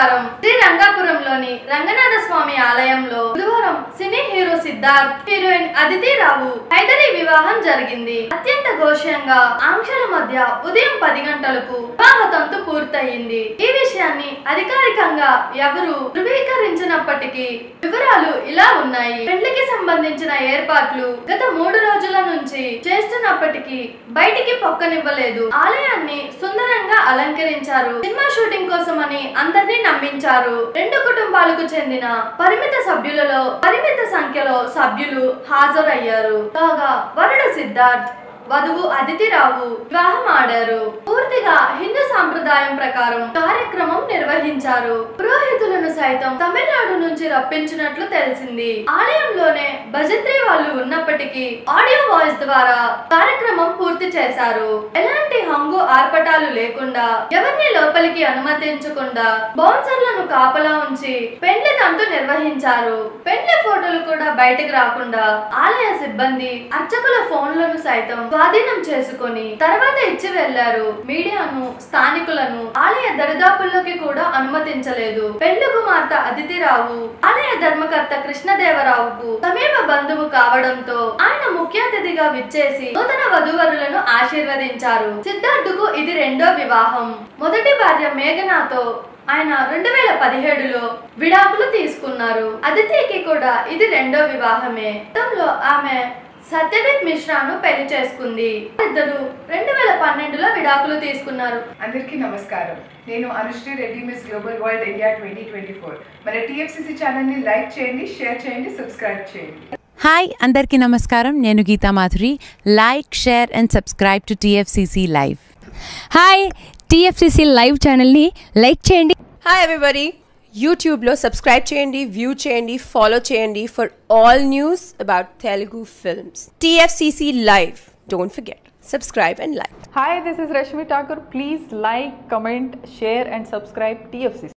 నమస్కారం. శ్రీ రంగాపురంలోని రంగనాథ స్వామి ఆలయంలో బుధవారం cine hero Siddharth, heroine Aditi Rao Hydari వివాహం జరిగింది. అత్యంత ఘోషంగా ఆంక్షల మధ్య ఉదయం 10 గంటలకు వివాహ తంతు పూర్తయింది. ఈ విషయాన్ని అధికారికంగా ఎవరు ధృవీకరించినప్పటికీ వివరాలు ఇలా ఉన్నాయి. పెళ్లికి సంబంధించిన ఏర్పాట్లు గత 3 రోజుల నుంచి చేస్తున్నప్పటికీ బయటికి పొక్కనివ్వలేదు. ఆలయాన్ని సుందరంగా అలంకరించారు. సినిమా షూటింగ్ కోసమని అందరినీ నమ్మించారు. 2 కుటుంబాలకు చెందిన పరిమిత సంఖ్యలో సభ్యులు హాజరయ్యారు. కాగా వరుడు సిద్ధార్థ్, వధువు అదితి రావు వివాహం ఆడారు. పూర్తిగా హిందూ సాంప్రదాయం ప్రకారం కార్యక్రమం నిర్వహించారు. పురోహితులను సైతం తమిళనాడు నుంచి రప్పించినట్లు తెలిసింది. ఆలయంలోనే భజంత్రి వాళ్ళు ఉన్నప్పటికీ ఆడియో వాయిస్ ద్వారా కార్యక్రమం పూర్తి చేశారు. ఎలాంటి హంగు ఆర్పటాలు లేకుండా, ఎవరిని లోపలికి అనుమతించకుండా బౌన్సర్లను కాపలా ఉంచి పెండ్లి తంతు నిర్వహించారు. పెండ్లి ఫోటోలు కూడా బయటకు రాకుండా ఆలయ సిబ్బంది అర్చకుల ఫోన్లను సైతం స్వాధీనం చేసుకొని తర్వాత ఇచ్చి వెళ్లారు. మీడియాను, స్థానికులను ఆలయ దరిదాపుల్లోకి కూడా అనుమతించలేదు. పెళ్లి కుమార్తె అదితి రావు ఆలయ ధర్మకర్త కృష్ణదేవరావుకు సమీప బంధువు కావడంతో ఆయన ముఖ్య అతిథిగా విచ్చేసి నూతన వధూవరులను ఆశీర్వదించారు. సిద్ధార్థుకు ఇది 2వ వివాహం. మొదటి భార్య మేఘనాతో ఆయన 2017లో విడాకులు తీసుకున్నారు. అదితికి కూడా ఇది 2వ వివాహమే. గతంలో ఆమె సత్యదీప్ మిశ్రాను పెళ్లి చేసుకుంది. ఇద్దరు 2012లో విడాకులు తీసుకున్నారు. అందరికీ నమస్కారం. నేను Anusri Reddy, miss global world India 2024. మన టీఎఫ్సీసీ ఛానల్ని లైక్ చేయండి, షేర్ చేయండి, సబ్స్క్రైబ్ చేయండి. హాయ్ అందరికీ నమస్కారం. నేను Geetha Madhuri. Like, share and subscribe to TFCC live. Hi, TFCC live ఛానల్ని లైక్ చేయండి. హాయ్ ఎవ్రీబడి, యూట్యూబ్లో సబ్స్క్రైబ్ చేయండి, వ్యూ చేయండి, ఫాలో చేయండి for all news about Telugu films. TFCC Live. Don't forget, subscribe and like. Hi, this is Rashmi Thakur. Please like, comment, share and subscribe TFCC.